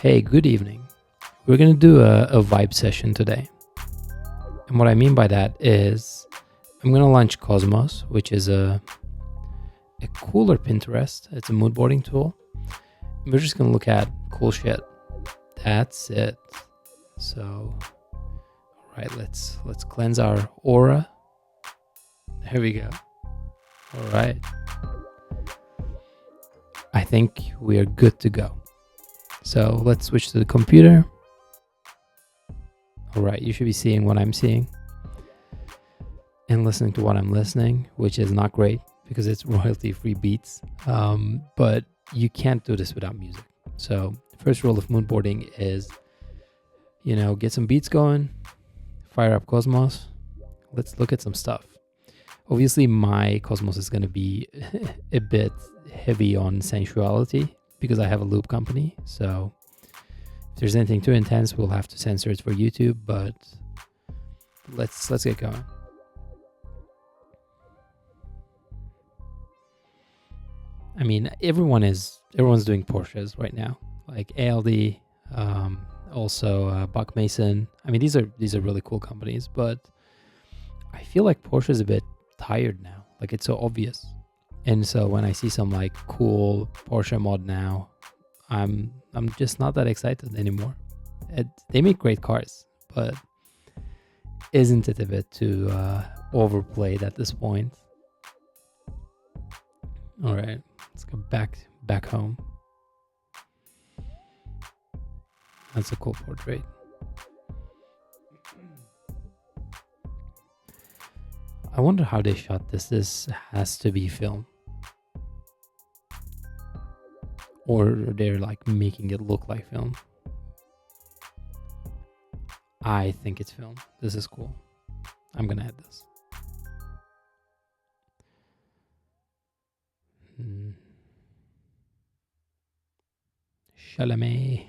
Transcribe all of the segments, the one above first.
Hey, good evening. We're going to do a vibe session today. And what I mean by that is I'm going to launch Cosmos, which is a cooler Pinterest. It's a mood boarding tool. We're just going to look at cool shit. That's it. So, all right, let's cleanse our aura. There we go. All right. I think we are good to go. So let's switch to the computer. All right, you should be seeing what I'm seeing and listening to what I'm listening, which is not great because it's royalty-free beats. But you can't do this without music. So first rule of moodboarding is, get some beats going, fire up Cosmos. Let's look at some stuff. Obviously, my Cosmos is going to be a bit heavy on sensuality because I have a loop company. So if there's anything too intense, we'll have to censor it for YouTube, but let's get going. I mean, everyone's doing Porsches right now, like ALD, also Buck Mason. I mean, these are really cool companies, but I feel like Porsche is a bit tired now. Like, it's so obvious. And so when I see some like cool Porsche mod now, I'm just not that excited anymore. They make great cars, but isn't it a bit too overplayed at this point? All right, let's go back home. That's a cool portrait. I wonder how they shot this. This has to be film. Or they're like making it look like film. I think it's film. This is cool. I'm gonna add this. Chalamet.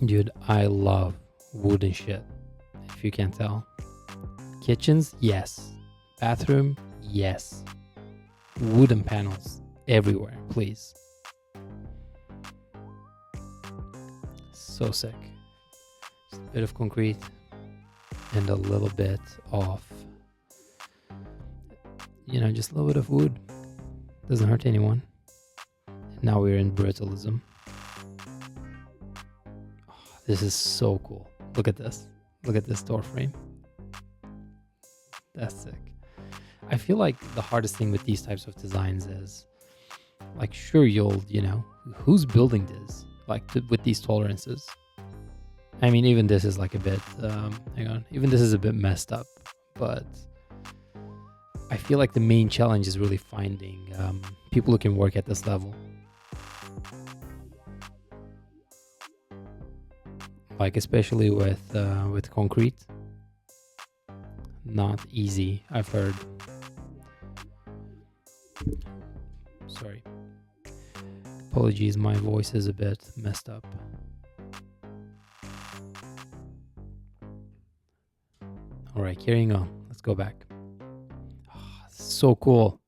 Dude, I love wood and shit, if you can't tell. Kitchens, yes. Bathroom, yes. Wooden panels everywhere, please. So sick. Just a bit of concrete and a little bit of, just a little bit of wood. Doesn't hurt anyone. Now we're in brutalism. This is so cool. Look at this. Look at this door frame. That's sick. I feel like the hardest thing with these types of designs is, like, sure, who's building this? Like, with these tolerances. I mean, even this is like a bit, even this is a bit messed up. But I feel like the main challenge is really finding people who can work at this level. Like, especially with concrete, not easy, I've heard. Sorry, apologies, my voice is a bit messed up. All right, carrying on, let's go back. So cool.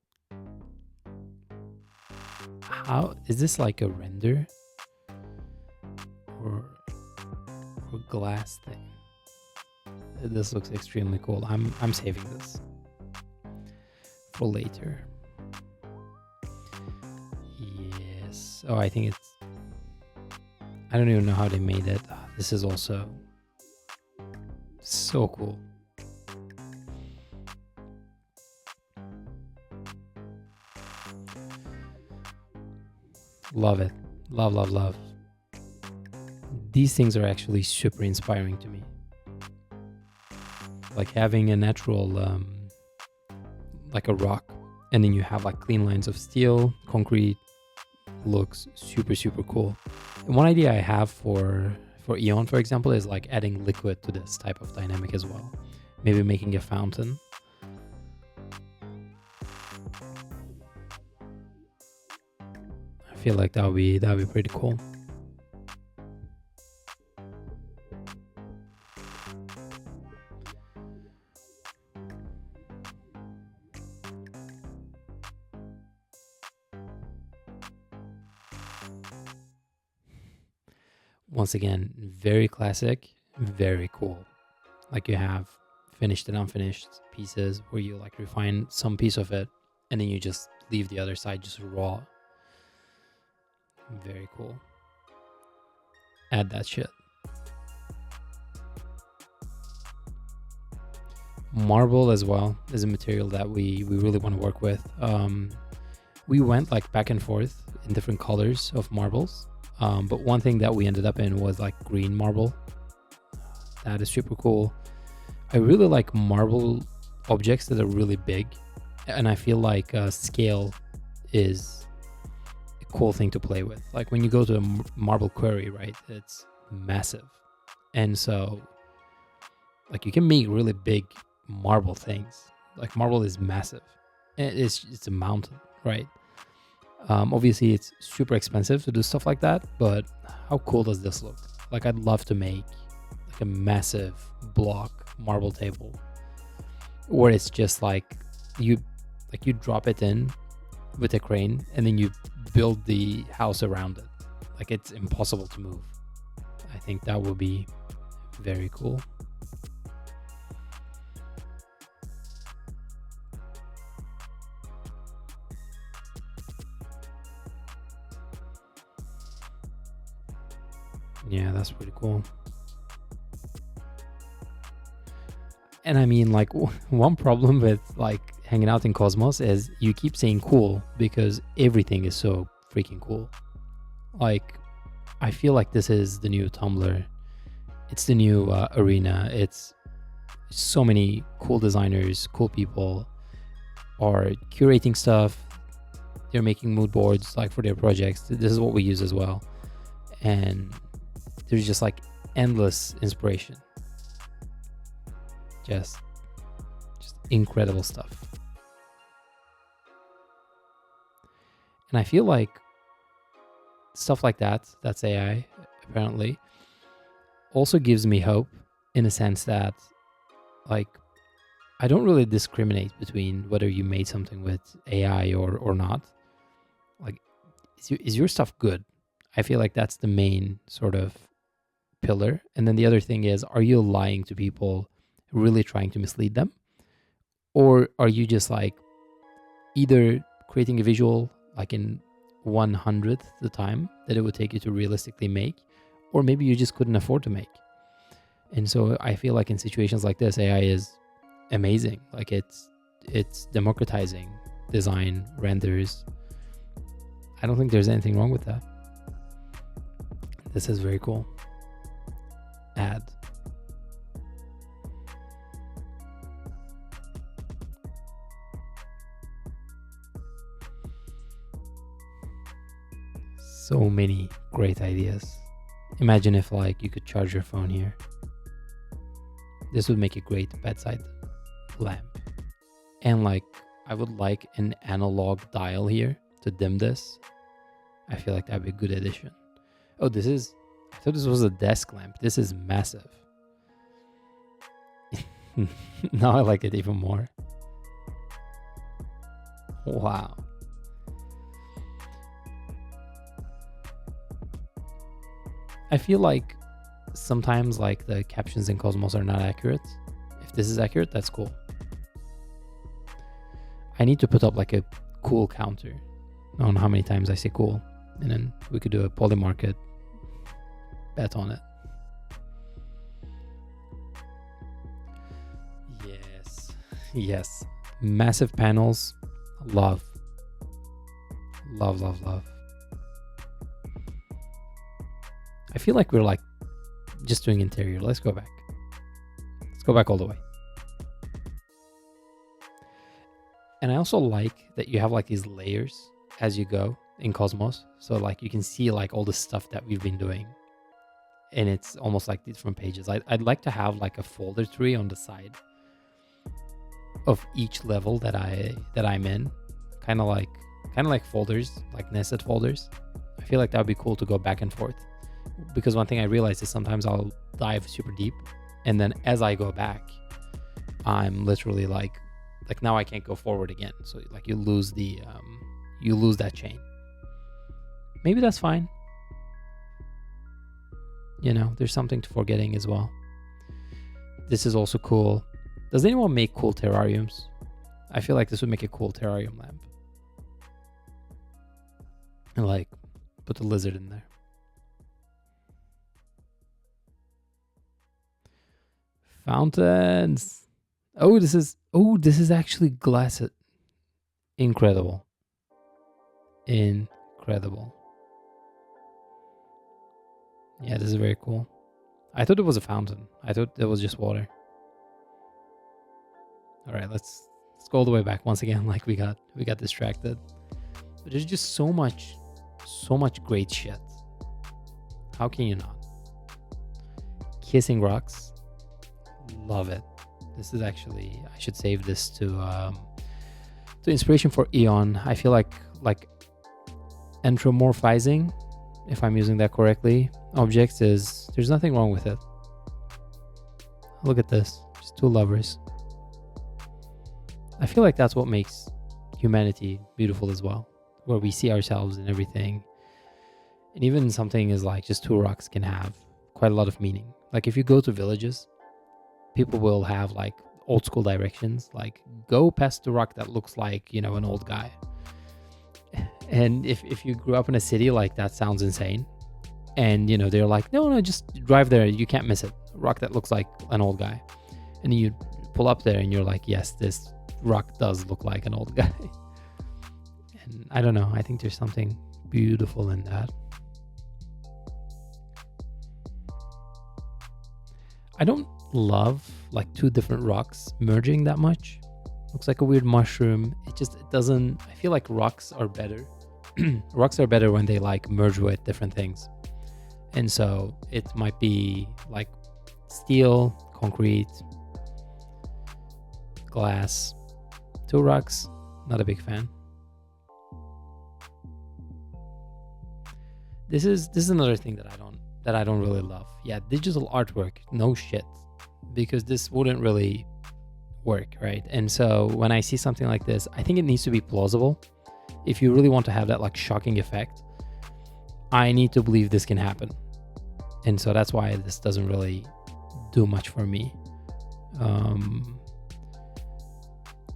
How is this, like a render or glass thing? This looks extremely cool. I'm saving this for later. Yes. Oh, I think I don't even know how they made it. This is also so cool. Love it. Love. These things are actually super inspiring to me. Like having a natural, like a rock, and then you have like clean lines of steel, concrete, looks super, super cool. And one idea I have for Aeon, for example, is like adding liquid to this type of dynamic as well. Maybe making a fountain. I feel like that would be pretty cool. once again, very classic, very cool. Like you have finished and unfinished pieces where you like refine some piece of it and then you just leave the other side just raw. Very cool. Add that shit. Marble as well is a material that we really want to work with. We went like back and forth in different colors of marbles, but one thing that we ended up in was like green marble. That is super cool. I really like marble objects that are really big, and I feel like scale is a cool thing to play with. Like when you go to a marble quarry, right, it's massive, and so like you can make really big marble things. Like marble is massive, and it's a mountain, right? Obviously it's super expensive to do stuff like that, but how cool does this look? Like I'd love to make like a massive block marble table where it's just like you drop it in with a crane and then you build the house around it. Like it's impossible to move. I think that will be very cool. Yeah, that's pretty cool. And I mean, like, one problem with like hanging out in Cosmos is you keep saying cool because everything is so freaking cool. Like, I feel like this is the new Tumblr. It's the new arena. It's so many cool designers, cool people are curating stuff. They're making mood boards like for their projects. This is what we use as well. And there's just like endless inspiration. Just incredible stuff. And I feel like stuff like that's AI apparently, also gives me hope in a sense that like I don't really discriminate between whether you made something with AI or not. Like, is your stuff good? I feel like that's the main sort of pillar. And then the other thing is, are you lying to people, really trying to mislead them? Or are you just like either creating a visual like in 1/100th the time that it would take you to realistically make, or maybe you just couldn't afford to make. And so I feel like in situations like this, AI is amazing. Like it's democratizing design, renders. I don't think there's anything wrong with that. This is very cool. Add. So many great ideas. Imagine if like you could charge your phone here. This would make a great bedside lamp. And like I would like an analog dial here to dim this. I feel like that'd be a good addition. Oh, I thought this was a desk lamp. This is massive. Now I like it even more. Wow. I feel like sometimes like the captions in Cosmos are not accurate. If this is accurate, that's cool. I need to put up like a cool counter on how many times I say cool, and then we could do a poly market bet on it. Yes, massive panels. Love. I feel like we're like just doing interior. Let's go back all the way. And I also like that you have like these layers as you go in Cosmos. So like you can see like all the stuff that we've been doing, and it's almost like different pages. I'd like to have like a folder tree on the side of each level that I'm in, kind of like folders, like nested folders. I feel like that would be cool to go back and forth, because one thing I realized is sometimes I'll dive super deep, and then as I go back, I'm literally like now I can't go forward again. So like you lose that chain. Maybe that's fine. You know, there's something to forgetting as well. This is also cool. Does anyone make cool terrariums? I feel like this would make a cool terrarium lamp. And like, put the lizard in there. Fountains. Oh, this is actually glass. Incredible. Incredible. Yeah, this is very cool. I thought it was a fountain. I thought it was just water. All right, let's go all the way back once again. Like we got distracted. But there's just so much great shit. How can you not? Kissing rocks. Love it. This is actually, I should save this to inspiration for Aeon. I feel like anthropomorphizing, if I'm using that correctly, objects there's nothing wrong with it. Look at this, just two lovers. I feel like that's what makes humanity beautiful as well, where we see ourselves in everything. And even something is like just two rocks can have quite a lot of meaning. Like if you go to villages, people will have like old school directions, like go past the rock that looks like, you know, an old guy. And if you grew up in a city, like that sounds insane. And, you know, they're like, no, just drive there. You can't miss it. A rock that looks like an old guy. And you pull up there and you're like, yes, this rock does look like an old guy. And I don't know. I think there's something beautiful in that. I don't love like two different rocks merging that much. Looks like a weird mushroom. It doesn't, I feel like rocks are better. Rocks are better when they like merge with different things. And so it might be like steel, concrete, glass. Two rocks, not a big fan. This is another thing that I don't really love. Yeah, digital artwork, no shit. Because this wouldn't really work, right? And so when I see something like this, I think it needs to be plausible. If you really want to have that like shocking effect, I need to believe this can happen. And so that's why this doesn't really do much for me.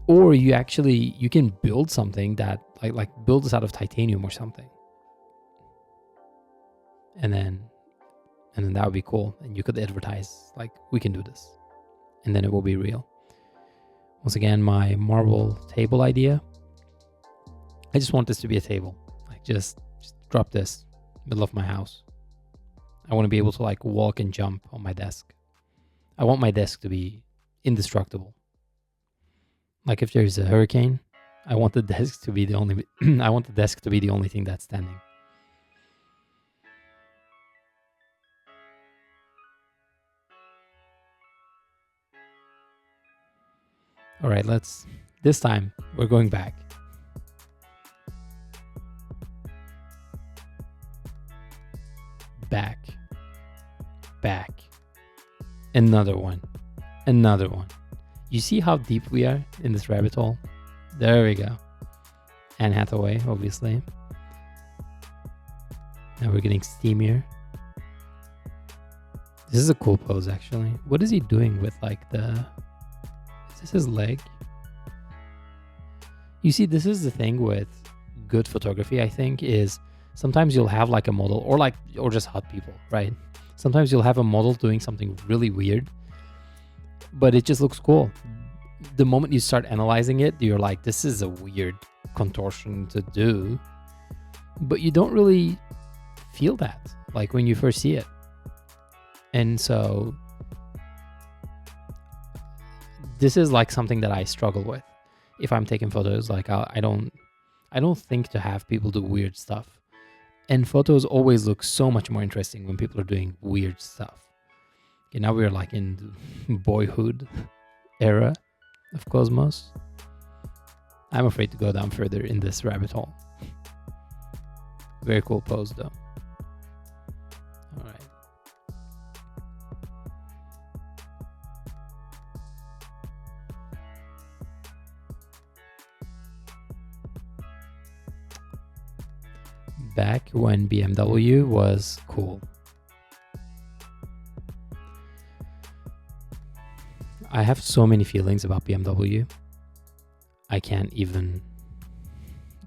Or you can build something that like build this out of titanium or something. And then that would be cool. And you could advertise like, we can do this. And then it will be real. Once again, my marble table idea. I just want this to be a table. Like just drop this middle of my house. I want to be able to like walk and jump on my desk. I want my desk to be indestructible. Like if there's a hurricane, I want the desk to be the only I want the desk to be the only thing that's standing. All right, this time we're going back. Back. Another one. You see how deep we are in this rabbit hole? There we go. Anne Hathaway, obviously. Now we're getting steamier. This is a cool pose, actually. What is he doing with like is this his leg? You see, this is the thing with good photography, I think, is sometimes you'll have like a model or just hot people, right? Sometimes you'll have a model doing something really weird, but it just looks cool. The moment you start analyzing it, you're like, this is a weird contortion to do, but you don't really feel that like when you first see it. And so this is like something that I struggle with. If I'm taking photos, like I don't think to have people do weird stuff. And photos always look so much more interesting when people are doing weird stuff. Okay, now we're like in the boyhood era of Cosmos. I'm afraid to go down further in this rabbit hole. Very cool pose though. All right. Back when BMW was cool. I have so many feelings about BMW. I can't even,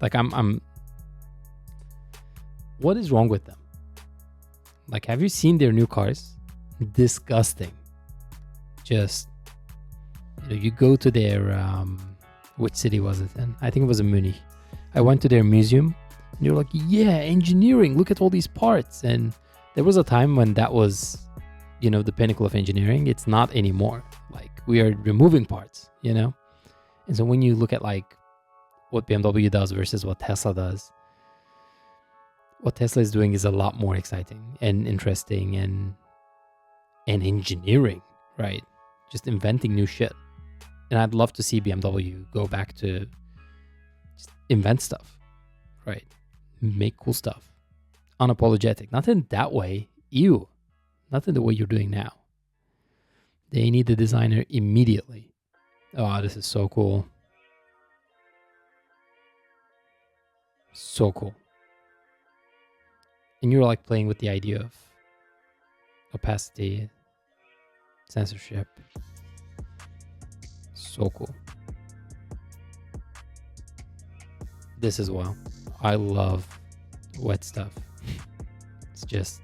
like, I'm what is wrong with them? Like, have you seen their new cars? Disgusting. Just, you go to their, which city was it in? I think it was in Munich. I went to their museum and you're like, yeah, engineering, look at all these parts. And there was a time when that was, the pinnacle of engineering. It's not anymore. Like, we are removing parts, And so when you look at like what BMW does versus what Tesla does, what Tesla is doing is a lot more exciting and interesting and engineering, right? Just inventing new shit. And I'd love to see BMW go back to just invent stuff, right? Make cool stuff. Unapologetic. Not in that way. Ew. Not in the way you're doing now. They need a designer immediately. Oh, this is so cool. So cool. And you're like playing with the idea of opacity, censorship. So cool. This as well. I love wet stuff. It's just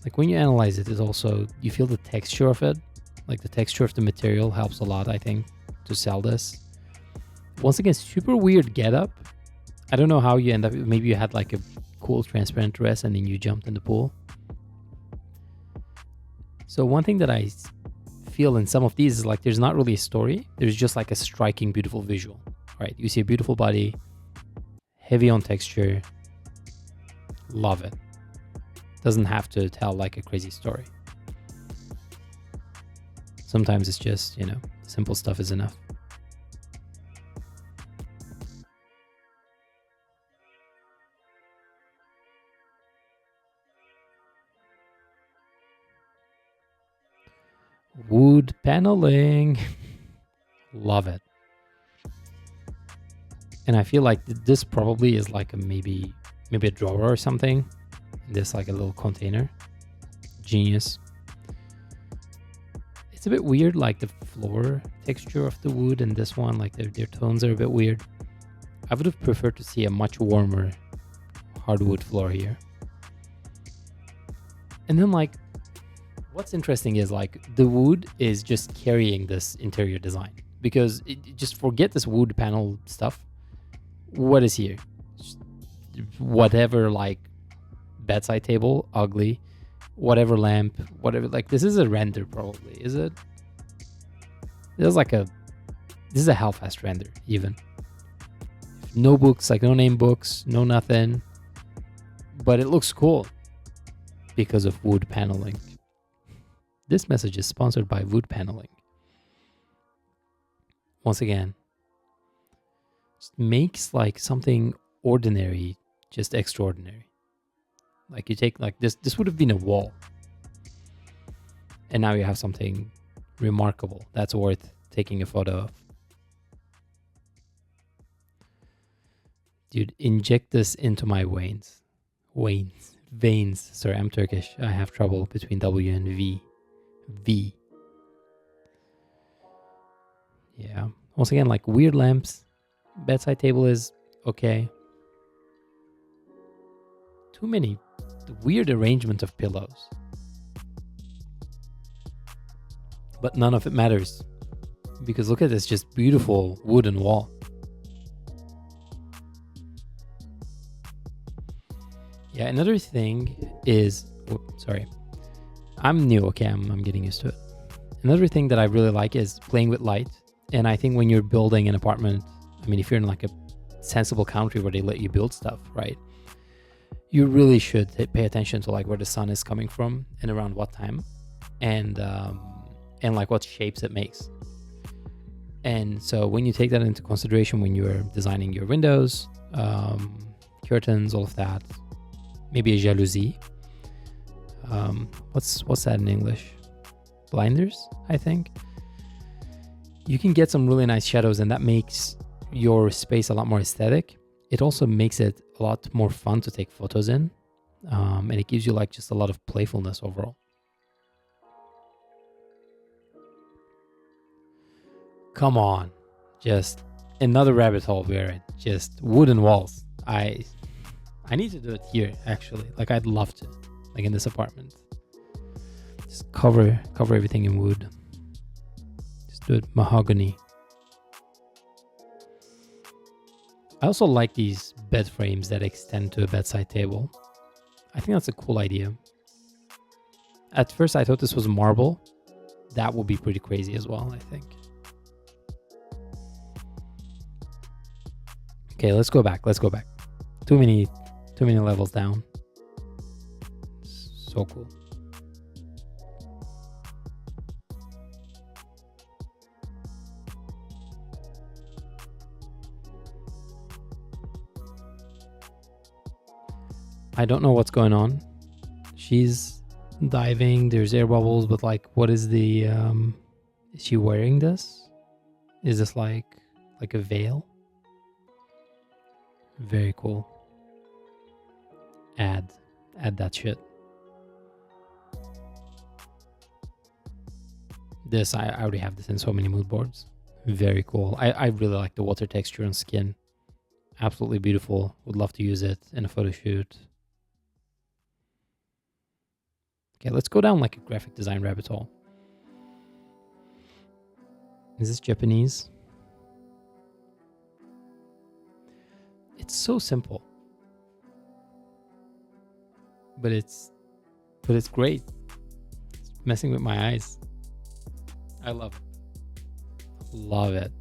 like when you analyze it, it's also, you feel the texture of it. Like the texture of the material helps a lot, I think, to sell this. Once again, super weird getup. I don't know how you end up. Maybe you had like a cool transparent dress and then you jumped in the pool. So one thing that I feel in some of these is like there's not really a story. There's just like a striking, beautiful visual, right? You see a beautiful body, heavy on texture. Love it. Doesn't have to tell like a crazy story. Sometimes it's just, simple stuff is enough. Wood paneling. Love it. And I feel like this probably is like a maybe a drawer or something. This like a little container. Genius. It's a bit weird, like the floor texture of the wood and this one, like their tones are a bit weird. I would have preferred to see a much warmer hardwood floor here. And then like, what's interesting is like the wood is just carrying this interior design, because just forget this wood panel stuff. What is here? Just whatever, like bedside table, ugly, whatever lamp, whatever. Like this is a render probably, is it? This is a half-assed render even. No books, like no name books, no nothing. But it looks cool because of wood paneling. This message is sponsored by wood paneling. Once again, just makes like something ordinary just extraordinary. Like you take like this would have been a wall. And now you have something remarkable that's worth taking a photo of. Dude, inject this into my veins. Veins. Sorry, I'm Turkish. I have trouble between W and V. Yeah. Once again, like weird lamps. Bedside table is okay. Too many weird arrangement of pillows. But none of it matters. Because look at this just beautiful wooden wall. Yeah, another thing is... sorry. I'm new, okay? I'm getting used to it. Another thing that I really like is playing with light. And I think when you're building an apartment, I mean, if you're in like a sensible country where they let you build stuff, right? You really should pay attention to like where the sun is coming from and around what time, and like what shapes it makes. And so when you take that into consideration when you're designing your windows, curtains, all of that, maybe a jalousie. What's that in English? Blinders, I think. You can get some really nice shadows, and that makes your space a lot more aesthetic. It also makes it a lot more fun to take photos in, and it gives you like just a lot of playfulness overall. Come on. Just another rabbit hole where just wooden walls. I need to do it here, actually. Like, I'd love to. Like, in this apartment. Just cover everything in wood. Just do it mahogany. I also like these bed frames that extend to a bedside table. I think that's a cool idea. At first, I thought this was marble. That would be pretty crazy as well, I think. Okay, let's go back. Too many levels down. So cool. I don't know what's going on. She's diving. There's air bubbles, but like, what is the... is she wearing this? Is this like a veil? Very cool. Add that shit. This, I already have this in so many mood boards. Very cool. I really like the water texture on skin. Absolutely beautiful. Would love to use it in a photo shoot. Okay, let's go down like a graphic design rabbit hole. Is this Japanese? It's so simple. But it's great. It's messing with my eyes. I love it. Love it.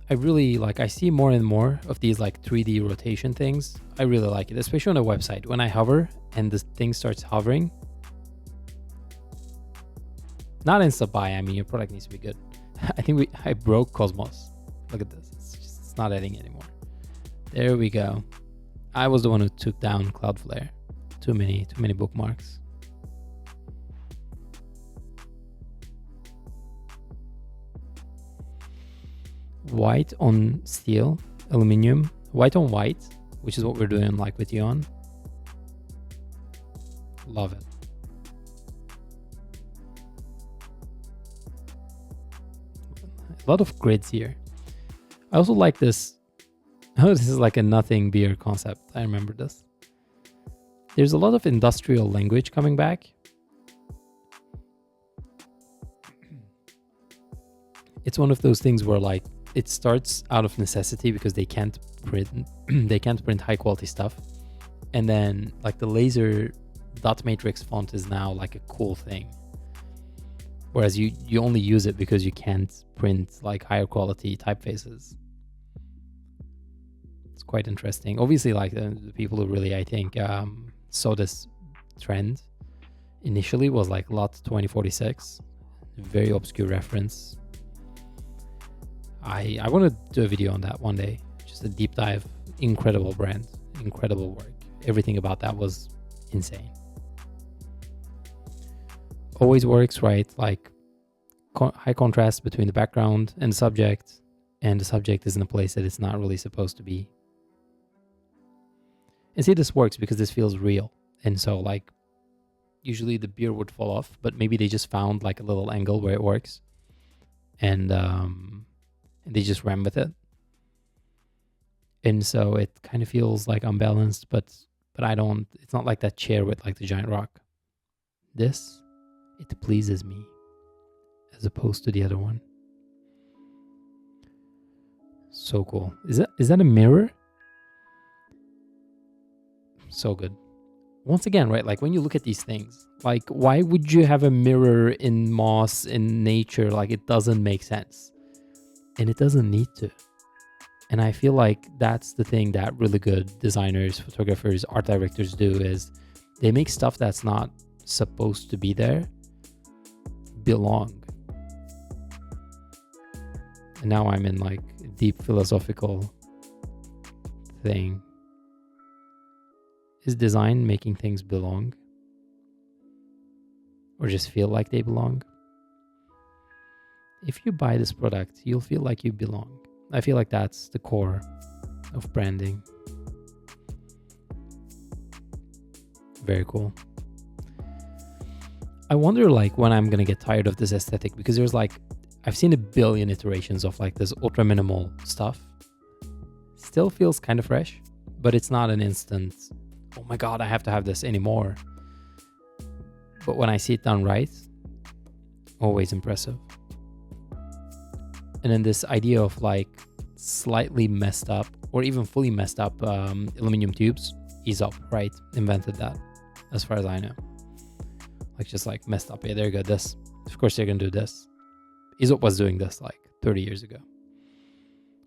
I really like, I see more and more of these like 3D rotation things. I really like it, especially on a website. When I hover and this thing starts hovering, not insta buy, I mean, your product needs to be good. I think I broke Cosmos. Look at this. It's not adding anymore. There we go. I was the one who took down Cloudflare. Too many bookmarks. White on steel, aluminum, white on white, which is what we're doing like with Aeon. Love it. A lot of grids here. I also like this. Oh, this is like a nothing beer concept. I remember this. There's a lot of industrial language coming back. It's one of those things where like it starts out of necessity because they can't print high quality stuff. And then like the laser dot matrix font is now like a cool thing. Whereas you only use it because you can't print like higher quality typefaces. It's quite interesting. Obviously, like the people who really, I think, saw this trend initially was like Lot 2046. Very obscure reference. I want to do a video on that one day. Just a deep dive. Incredible brand. Incredible work. Everything about that was insane. Always works, right? Like high contrast between the background and the subject is in a place that it's not really supposed to be. And see, this works because this feels real. And so like usually the beer would fall off, but maybe they just found like a little angle where it works. And they just ran with it. And so it kind of feels like unbalanced, but it's not like that chair with like the giant rock. This, it pleases me as opposed to the other one. So cool. Is that a mirror? So good. Once again, right? Like when you look at these things, like why would you have a mirror in moss in nature? Like it doesn't make sense. And it doesn't need to. And I feel like that's the thing that really good designers, photographers, art directors do is they make stuff that's not supposed to be there belong. And now I'm in like a deep philosophical thing. Is design making things belong? Or just feel like they belong? If you buy this product, you'll feel like you belong. I feel like that's the core of branding. Very cool. I wonder like when I'm gonna get tired of this aesthetic, because there's like, I've seen a billion iterations of like this ultra minimal stuff. Still feels kind of fresh, but it's not an instant, oh my God, I have to have this anymore. But when I see it done right, always impressive. And then this idea of like slightly messed up or even fully messed up aluminum tubes, Aesop, right? Invented that, as far as I know. Like just like messed up. Yeah, they're good. This, of course, they're gonna do this. Aesop was doing this like 30 years ago,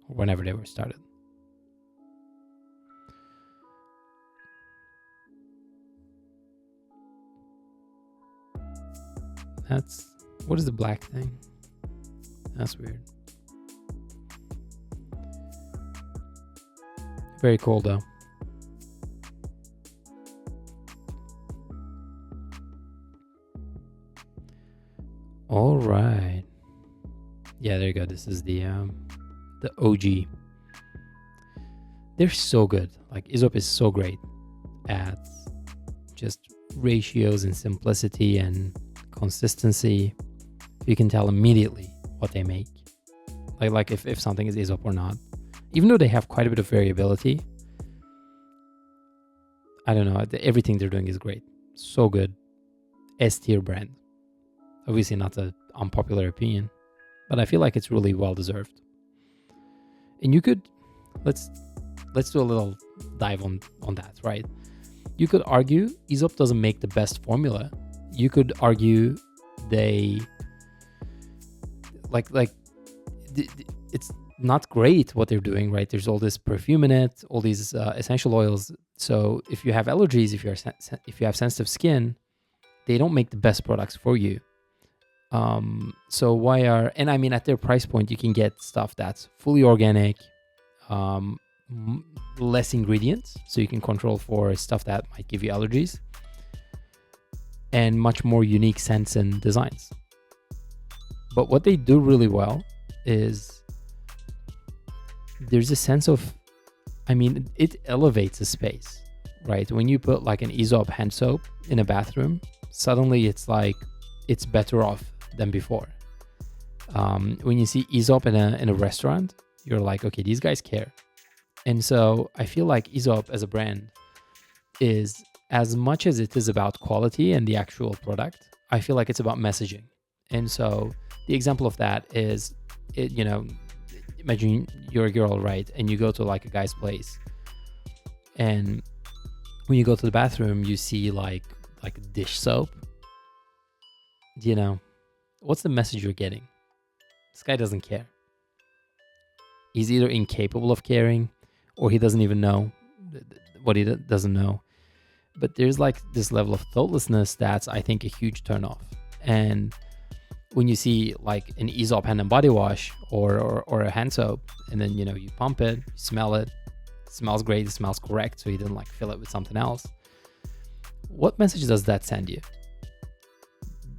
or whenever they were started. That's, what is the black thing? That's weird. Very cool though. All right. Yeah, there you go. This is the OG. They're so good. Like Aesop is so great at just ratios and simplicity and consistency. You can tell immediately what they make. Like if something is Aesop or not. Even though they have quite a bit of variability, I don't know, everything they're doing is great. So good. S-tier brand. Obviously not an unpopular opinion, but I feel like it's really well deserved. And you could, let's do a little dive on that, right? You could argue Aesop doesn't make the best formula. You could argue they it's not great what they're doing, right? There's all this perfume in it, all these essential oils. So if you have allergies, if you have sensitive skin, they don't make the best products for you. So why are, and I mean, at their price point, you can get stuff that's fully organic, less ingredients, so you can control for stuff that might give you allergies, and much more unique scents and designs. But what they do really well is there's a sense of, I mean, it elevates a space, right? When you put like an Aesop hand soap in a bathroom, suddenly it's like, it's better off than before. When you see Aesop in a restaurant, you're like, okay, these guys care. And so I feel like Aesop as a brand is, as much as it is about quality and the actual product, I feel like it's about messaging. And so the example of that is, imagine you're a girl, right? And you go to like a guy's place, and when you go to the bathroom, you see like dish soap. What's the message you're getting? This guy doesn't care. He's either incapable of caring, or he doesn't even know what he doesn't know. But there's like this level of thoughtlessness that's, I think, a huge turnoff. And when you see like an Aesop hand and body wash or a hand soap, and then you pump it, you smell it, smells great, it smells correct, so you didn't like fill it with something else. What message does that send you?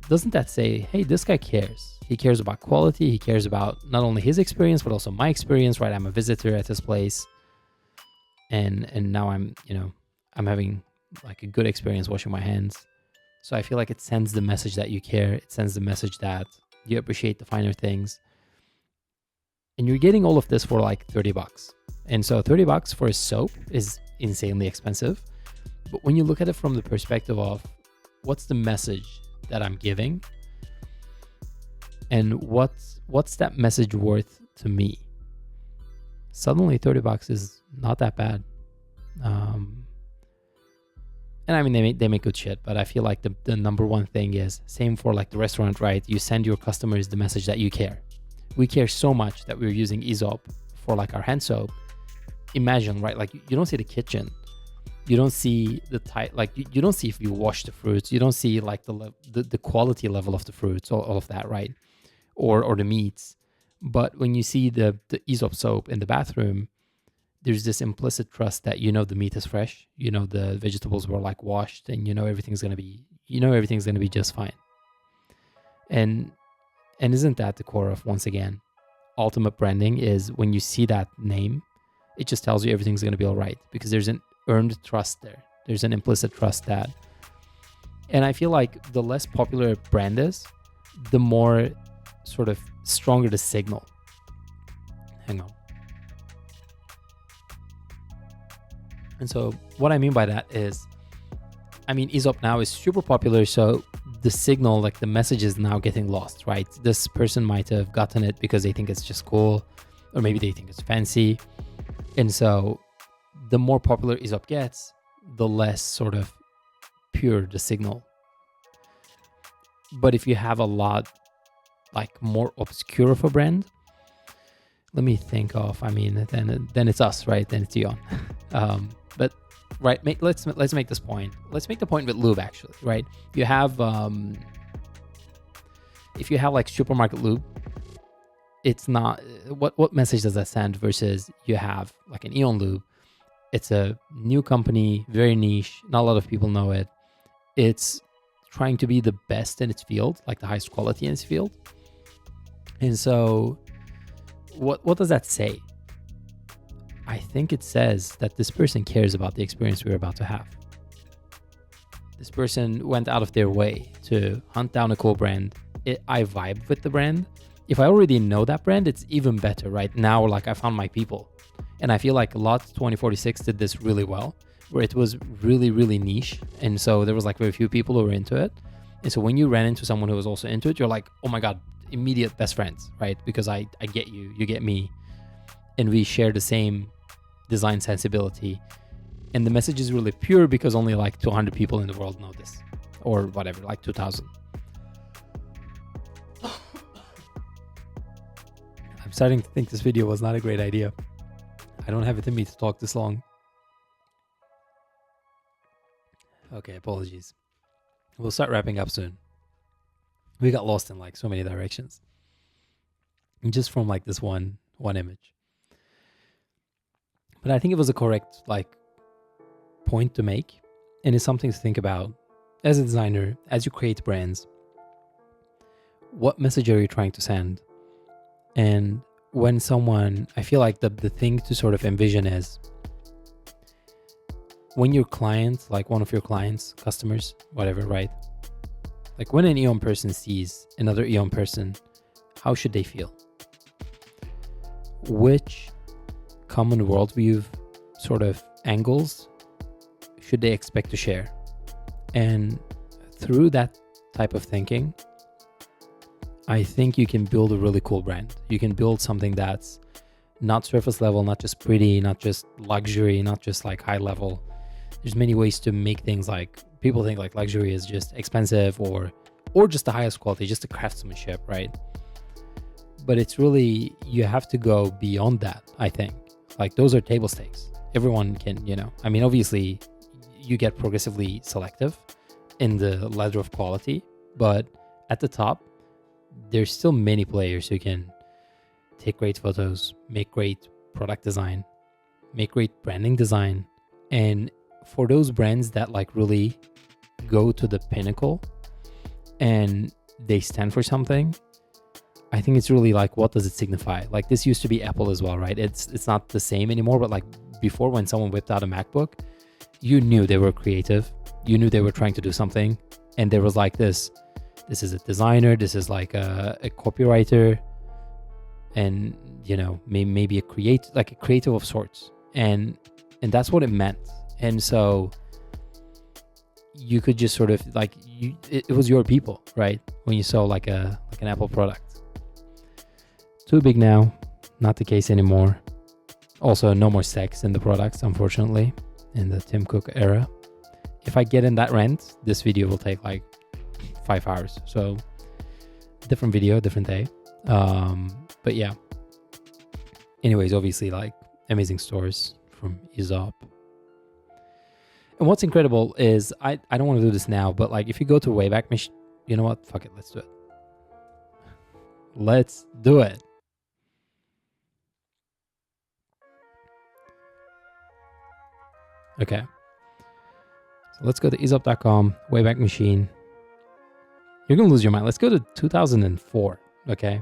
Doesn't that say, hey, this guy cares? He cares about quality. He cares about not only his experience, but also my experience, right? I'm a visitor at his place. And now I'm having like a good experience washing my hands. So I feel like it sends the message that you care. It sends the message that you appreciate the finer things. And you're getting all of this for like $30. And so $30 for a soap is insanely expensive. But when you look at it from the perspective of what's the message that I'm giving, and what's that message worth to me, suddenly $30 is not that bad. And I mean, they make good shit, but I feel like the number one thing is, same for like the restaurant, right? You send your customers the message that you care. We care so much that we're using Aesop for like our hand soap. Imagine, right? Like you don't see the kitchen. You don't see the type, like you don't see if you wash the fruits. You don't see like the quality level of the fruits, all of that, right? Or the meats. But when you see the Aesop soap in the bathroom, there's this implicit trust that the meat is fresh, the vegetables were like washed, and everything's gonna be just fine. And isn't that the core of, once again, ultimate branding? Is when you see that name, it just tells you everything's gonna be all right, because there's an earned trust there. There's an implicit trust that And I feel like the less popular a brand is, the more sort of stronger the signal. Hang on. And so what I mean by that is, I mean, Aesop now is super popular, so the signal, like the message is now getting lost, right? This person might have gotten it because they think it's just cool, or maybe they think it's fancy. And so the more popular Aesop gets, the less sort of pure the signal. But if you have a lot, like more obscure of a brand, let me think of, I mean, then it's us, right? Then it's Aeon. But right, let's make this point. Let's make the point with lube, actually, right? You have, if you have like supermarket lube, it's not, what message does that send versus you have like an Aeon lube? It's a new company, very niche, not a lot of people know it. It's trying to be the best in its field, like the highest quality in its field. And so what does that say? I think it says that this person cares about the experience we're about to have. This person went out of their way to hunt down a cool brand. I vibe with the brand. If I already know that brand, it's even better, right? Now, like I found my people. And I feel like Lot 2046 did this really well, where it was really, really niche. And so there was like very few people who were into it. And so when you ran into someone who was also into it, you're like, oh my God, immediate best friends, right? Because I get you, you get me. And we share the same design sensibility. And the message is really pure because only like 200 people in the world know this. Or whatever, like 2,000. I'm starting to think this video was not a great idea. I don't have it in me to talk this long. Okay, apologies. We'll start wrapping up soon. We got lost in like so many directions. And just from like this one image. But I think it was a correct like point to make. And it's something to think about as a designer, as you create brands. What message are you trying to send? And when someone, I feel like the thing to sort of envision is when your client, like one of your clients, customers, whatever, right? Like when an Aeon person sees another Aeon person, how should they feel? Which common worldview sort of angles should they expect to share? And through that type of thinking, I think you can build a really cool brand. You can build something that's not surface level, not just pretty, not just luxury, not just like high level. There's many ways to make things like, people think like luxury is just expensive or just the highest quality, just the craftsmanship, right? But it's really, you have to go beyond that, I think. Like those are table stakes. Everyone can, I mean, obviously you get progressively selective in the ladder of quality, but at the top, there's still many players who can take great photos, make great product design, make great branding design. And for those brands that like really go to the pinnacle and they stand for something, I think it's really like, what does it signify? Like this used to be Apple as well, right? It's not the same anymore, but like before when someone whipped out a MacBook, you knew they were creative. You knew they were trying to do something. And there was like this is a designer, this is like a copywriter, and maybe a creative of sorts. And that's what it meant. And so you could just sort of like, it was your people, right? When you saw like an Apple product. Too big now, not the case anymore. Also, no more sex in the products, unfortunately, in the Tim Cook era. If I get in that rant, this video will take like 5 hours. So different video, different day. But yeah. Anyways, obviously like amazing stores from Aesop. And what's incredible is, I don't want to do this now, but like if you go to Wayback Machine, you know what? Fuck it, let's do it. Let's do it. Okay. So let's go to Aesop.com, Wayback Machine. You're going to lose your mind. Let's go to 2004, okay?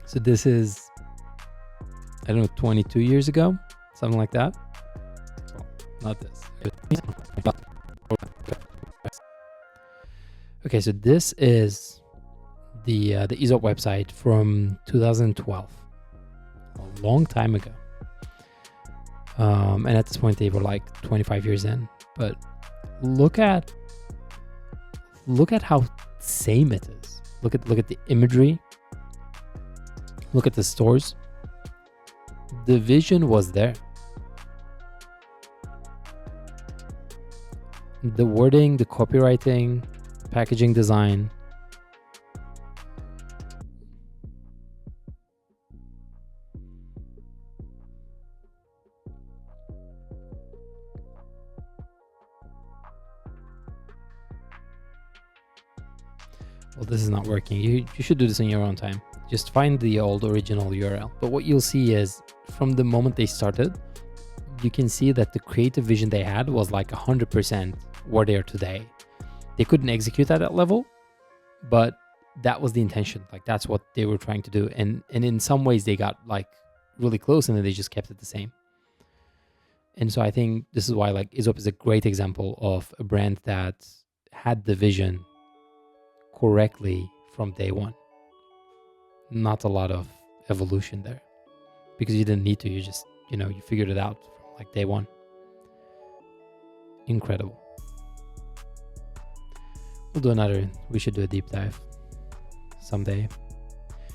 So this is, I don't know, 22 years ago, something like that. Well, not this. Okay, so this is the Aesop website from 2012, a long time ago. And at this point, they were like 25 years in. But look at how same it is. Look at the imagery. Look at the stores. The vision was there. The wording, the copywriting, packaging design. Well, this is not working. You should do this in your own time. Just find the old original URL. But what you'll see is from the moment they started, you can see that the creative vision they had was like 100% where they are today. They couldn't execute at that level, but that was the intention. Like that's what they were trying to do. And in some ways they got like really close and then they just kept it the same. And so I think this is why like Aesop is a great example of a brand that had the vision correctly from day one. Not a lot of evolution there because you didn't need to. You just, you figured it out from like day one. Incredible. We should do a deep dive someday.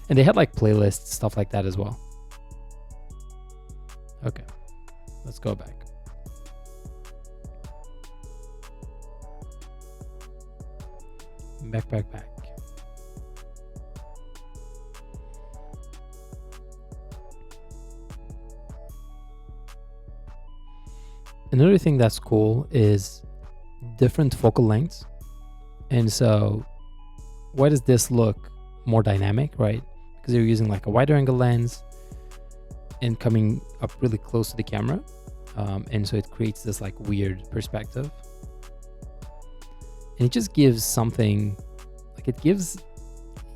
And they had like playlists, stuff like that as well. Okay, let's go back. Back. Another thing that's cool is different focal lengths. And so why does this look more dynamic, right? Because you're using like a wider angle lens and coming up really close to the camera. And so it creates this like weird perspective. And it just gives something, like it gives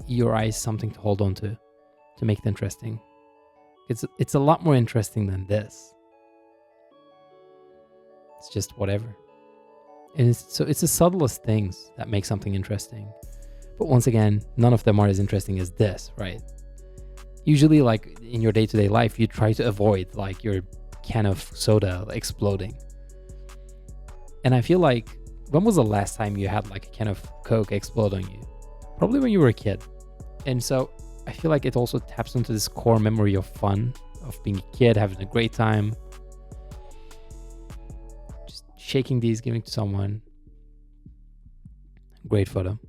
your eyes something to hold on to make it interesting. It's a lot more interesting than this. It's just whatever. And it's the subtlest things that make something interesting. But once again, none of them are as interesting as this, right? Usually like in your day-to-day life, you try to avoid like your can of soda exploding. And I feel like, when was the last time you had like a can of Coke explode on you? Probably when you were a kid. And so I feel like it also taps into this core memory of fun, of being a kid, having a great time. Just shaking these, giving to someone. Great photo.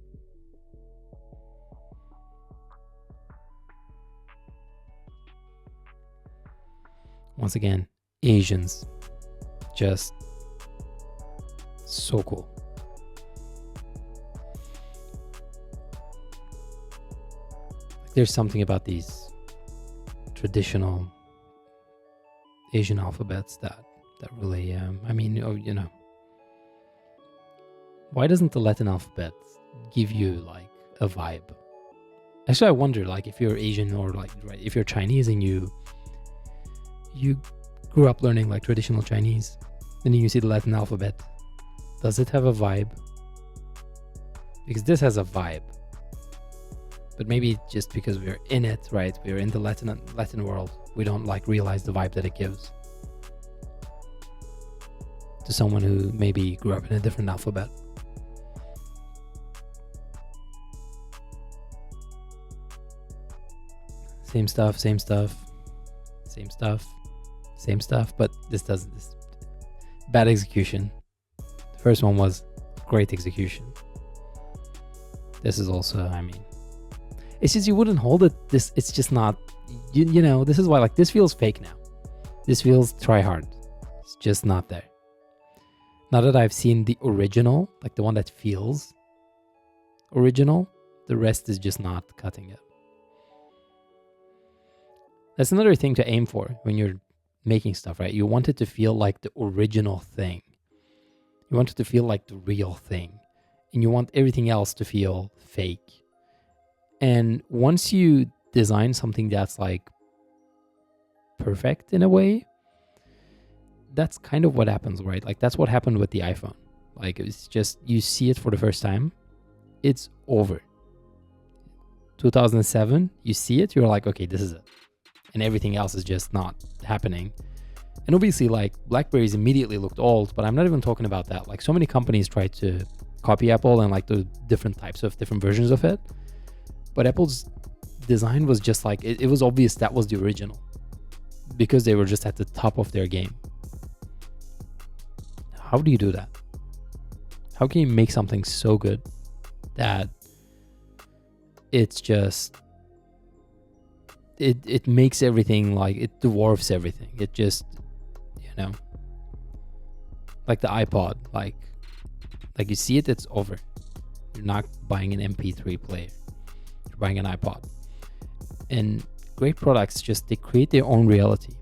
Once again, Asians. Just so cool. There's something about these traditional Asian alphabets that really, why doesn't the Latin alphabet give you like a vibe? Actually, I wonder like if you're Asian or like, right, if you're Chinese and you grew up learning like traditional Chinese, and then you see the Latin alphabet, does it have a vibe? Because this has a vibe. But maybe just because we're in it, right? We're in the Latin world. We don't like realize the vibe that it gives to someone who maybe grew up in a different alphabet. Same stuff. But this doesn't. This bad execution. The first one was great execution. This is also, it's just you wouldn't hold it. It's just not, this is why like this feels fake now. This feels try hard. It's just not there. Now that I've seen the original, like the one that feels original, the rest is just not cutting it. That's another thing to aim for when you're making stuff, right? You want it to feel like the original thing. You want it to feel like the real thing. And you want everything else to feel fake. And once you design something that's like perfect in a way, that's kind of what happens, right? Like that's what happened with the iPhone. Like it's just, you see it for the first time, it's over. 2007, you see it, you're like, okay, this is it. And everything else is just not happening. And obviously, like, BlackBerries immediately looked old, but I'm not even talking about that. Like, so many companies tried to copy Apple and like the different types of different versions of it. But Apple's design was just like, it was obvious that was the original because they were just at the top of their game. How do you do that? How can you make something so good that it's just, it makes everything, like, it dwarfs everything. It just, like the iPod, like you see it, it's over. You're not buying an MP3 player. You're buying an iPod. And great products, just, they create their own reality.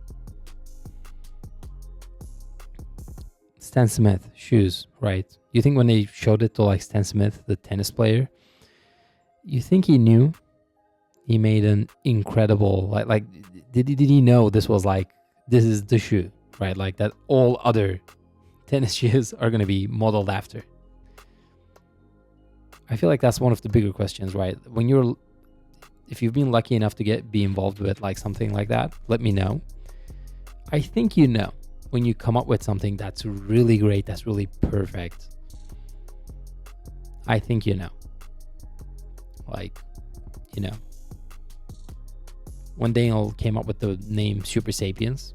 Stan Smith, shoes, right? You think when they showed it to like Stan Smith, the tennis player, you think he knew? He made an incredible, like did he know this was like, this is the shoe, right? Like that all other tennis shoes are going to be modeled after. I feel like that's one of the bigger questions, right? If you've been lucky enough to be involved with like something like that, let me know. I think when you come up with something that's really great, that's really perfect, I think like, when Daniel came up with the name Super Sapiens,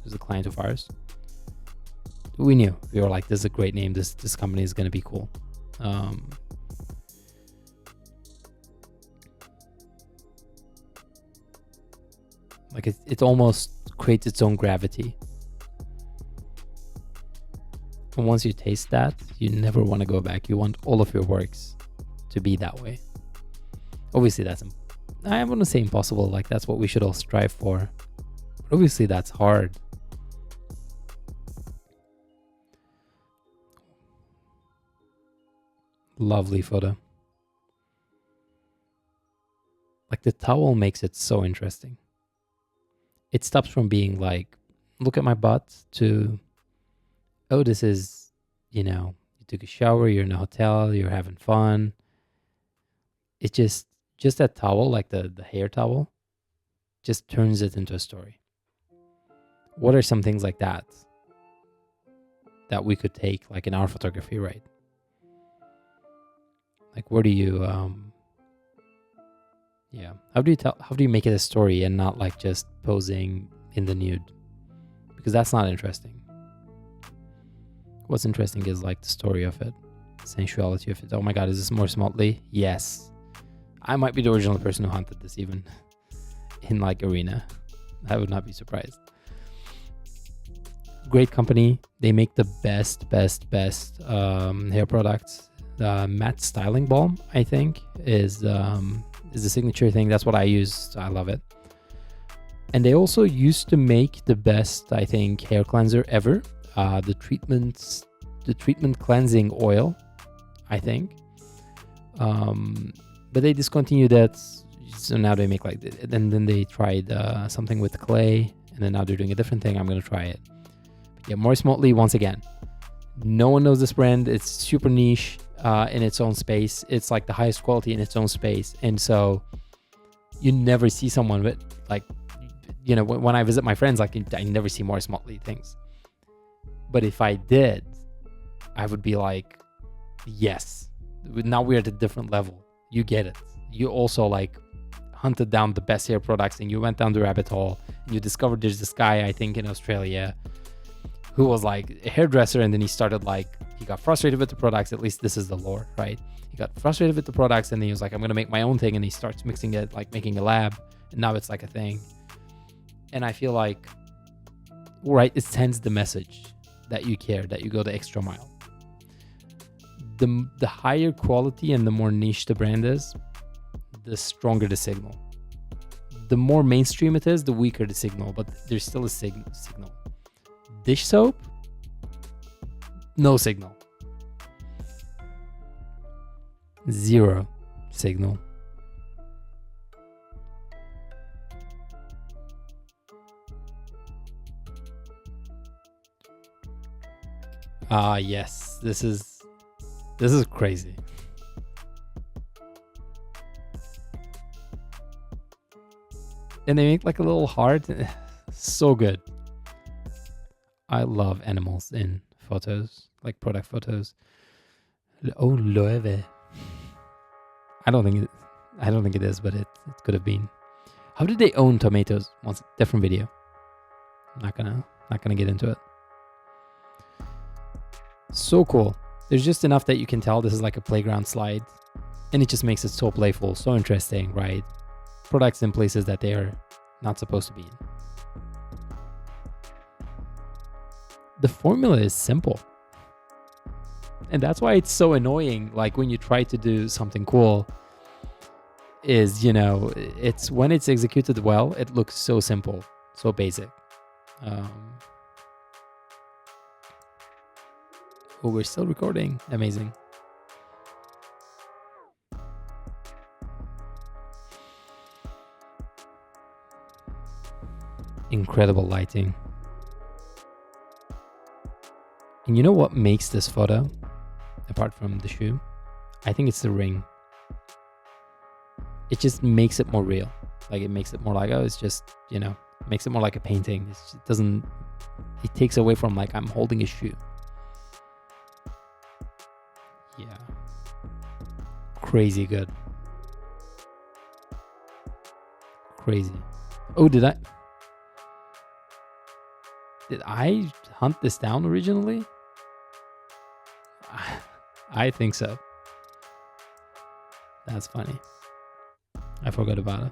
who's a client of ours, we knew. We were like, this is a great name. This company is going to be cool. Like it almost creates its own gravity. And once you taste that, you never want to go back. You want all of your works to be that way. Obviously, I wouldn't say impossible. Like that's what we should all strive for. But obviously, that's hard. Lovely photo. Like the towel makes it so interesting. It stops from being like, look at my butt, to, oh, this is, you took a shower, you're in a hotel, you're having fun. It just that towel, like the hair towel, just turns it into a story. What are some things like that we could take like in our photography, right? Like where do you how do you make it a story and not like just posing in the nude? Because that's not interesting. What's interesting is like the story of it, sensuality of it. Oh my god, is this more motley? Yes. I might be the original person who hunted this even in like arena. I would not be surprised. Great company. They make the best hair products. Matte styling balm, I think, is the signature thing. That's what I use. I love it. And they also used to make the best, I think, hair cleanser ever. The treatment cleansing oil, I think. But they discontinued that, so now they make like, and then they tried something with clay, and then now they're doing a different thing. I'm gonna try it. But yeah, Maurice Motley, once again, no one knows this brand. It's super niche in its own space. It's like the highest quality in its own space, and so you never see someone with like, when I visit my friends, like I never see Maurice Motley things. But if I did, I would be like, yes, now we're at a different level. You get it. You also like hunted down the best hair products, and you went down the rabbit hole, and you discovered there's this guy, I think in Australia, who was like a hairdresser, and then he started like, he got frustrated with the products. At least this is the lore, right? He got frustrated with the products, and then he was like, I'm going to make my own thing. And he starts mixing it, like making a lab, and now it's like a thing. And I feel like, right, it sends the message that you care, that you go the extra mile. The higher quality and the more niche the brand is, the stronger the signal. The more mainstream it is, the weaker the signal, but there's still a signal. Dish soap, no signal. Zero signal. Ah, yes. This is crazy. And they make like a little heart. So good. I love animals in photos, like product photos. Oh, Loewe. I don't think it is, but it could have been. How did they own tomatoes? Once different video. I'm not gonna get into it. So cool. There's just enough that you can tell this is like a playground slide, and it just makes it so playful, so interesting, right? Products in places that they are not supposed to be in. The formula is simple. And that's why it's so annoying. Like when you try to do something cool, is, it's when it's executed well, it looks so simple, so basic. Oh, we're still recording. Amazing. Incredible lighting. And you know what makes this photo, apart from the shoe? I think it's the ring. It just makes it more real. Like it makes it more like, oh, it's just, makes it more like a painting. It takes away from like I'm holding a shoe. Yeah. Crazy good. Crazy. Oh, did I hunt this down originally? I think so. That's funny. I forgot about it.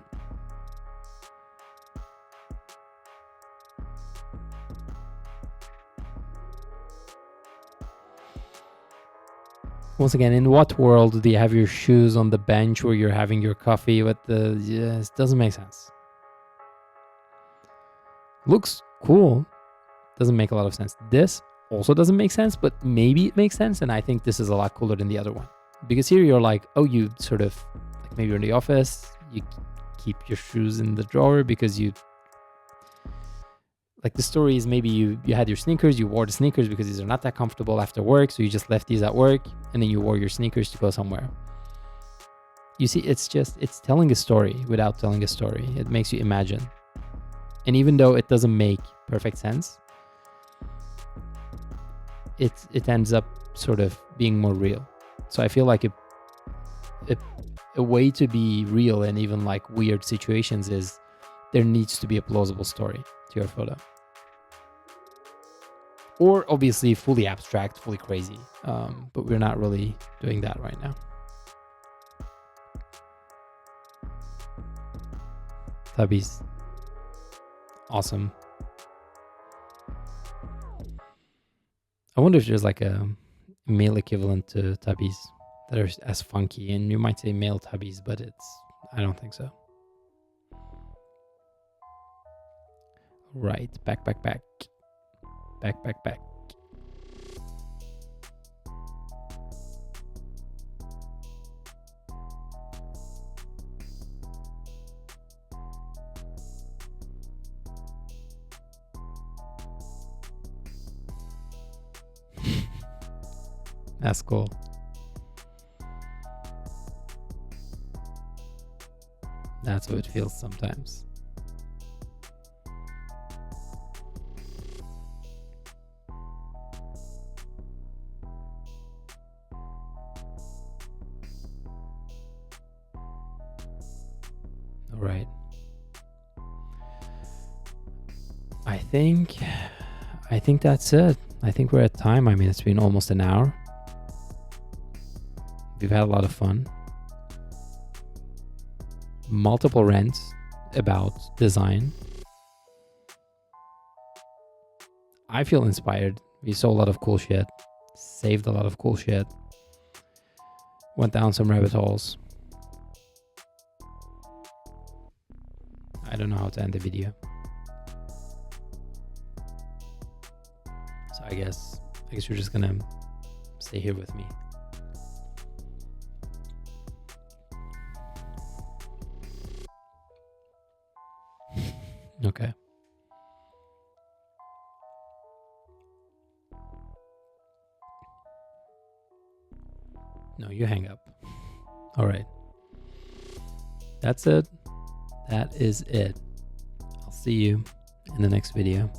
Once again, in what world do you have your shoes on the bench where you're having your coffee with it doesn't make sense. Looks cool. Doesn't make a lot of sense. This also doesn't make sense, but maybe it makes sense. And I think this is a lot cooler than the other one. Because here you're like, oh, you sort of, like maybe you're in the office, you keep your shoes in the drawer because like the story is maybe you had your sneakers, you wore the sneakers because these are not that comfortable after work, so you just left these at work, and then you wore your sneakers to go somewhere. You see, it's telling a story without telling a story. It makes you imagine. And even though it doesn't make perfect sense, it ends up sort of being more real. So I feel like a way to be real in even like weird situations is there needs to be a plausible story to your photo. Or obviously fully abstract, fully crazy. But we're not really doing that right now. Tubbies. Awesome. I wonder if there's like a male equivalent to tubbies that are as funky. And you might say male tubbies, but I don't think so. Right. Back. Back. That's cool. That's how it feels sometimes. All right. I think that's it. I think we're at time. I mean, it's been almost an hour. We've had a lot of fun. Multiple rants about design. I feel inspired. We saw a lot of cool shit. Saved a lot of cool shit. Went down some rabbit holes. I don't know how to end the video. So I guess you're just gonna stay here with me. Okay. No, you hang up. All right. That's it. That is it. I'll see you in the next video.